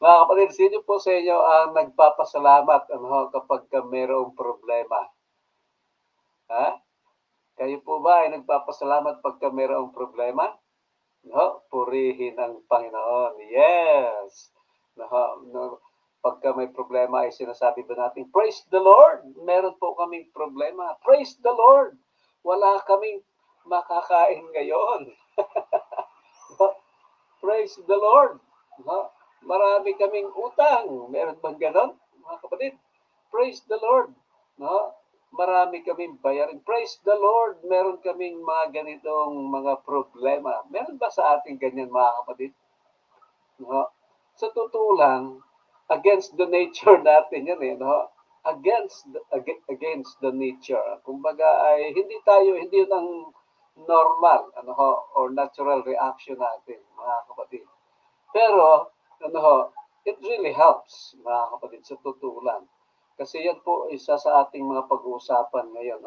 Mga kapatid, sino po sa inyo ang nagpapasalamat kapag mayroong problema? Ha? Kayo po ba ay nagpapasalamat pagka mayroong problema? No, purihin ang Panginoon. Yes. No, no, pagka may problema ay sinasabi ba natin, praise the Lord. Meron po kaming problema. Praise the Lord. Wala kaming makakain ngayon. Praise the Lord. No? Marami kaming utang. Meron bang ganon, mga kapatid? Praise the Lord. No? Marami kaming bayarin. Praise the Lord. Meron kaming mga ganitong mga problema. Meron ba sa ating ganyan, mga kapatid? No? Sa totoo lang, against the nature natin yan eh. No? Against the nature. Kumbaga ay hindi yun ang normal or natural reaction natin, mga kapatid. Pero it really helps, mga kapatid, sa totoo lang. Kasi yan po isa sa ating mga pag-uusapan ngayon.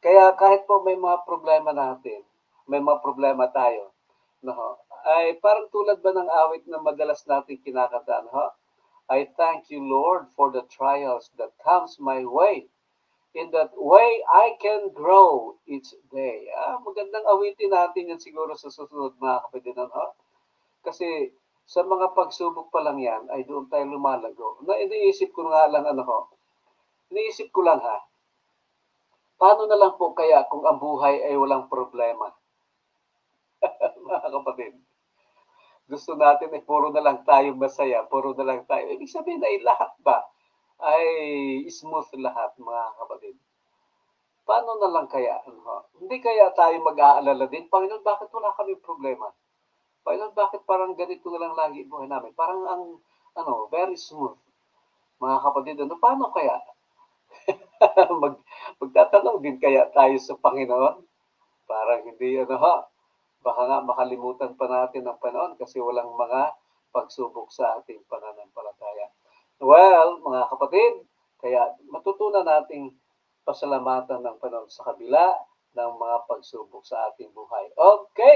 Kaya kahit po may mga problema natin, may mga problema tayo, ay parang tulad ba ng awit na madalas natin kinakanta, I thank you, Lord, for the trials that comes my way. In that way, I can grow each day. Magandang awitin natin yan siguro sa susunod, mga kapatid. Kasi sa mga pagsubok pa lang yan, ay doon tayo lumalago. Iniisip ko nga lang, iniisip ko lang paano na lang po kaya kung ang buhay ay walang problema? Mga kapatid, gusto natin ay puro na lang tayo masaya, puro na lang tayo. Ibig sabihin ay lahat ba ay smooth lahat, mga kapatid? Paano na lang kaya? Hindi kaya tayo mag-aalala din, Panginoon, bakit wala kaming problema? Panginoon, bakit parang ganito na lang lagi buhay namin? Parang ang, very smooth. Mga kapatid, paano kaya? Mag, magtatanong din kaya tayo sa Panginoon? Parang hindi, baka nga makalimutan pa natin ang Panginoon kasi walang mga pagsubok sa ating pananampalataya. Well, mga kapatid, kaya matutunan nating pasalamatan ng Panginoon sa kabila ng mga pagsubok sa ating buhay. Okay!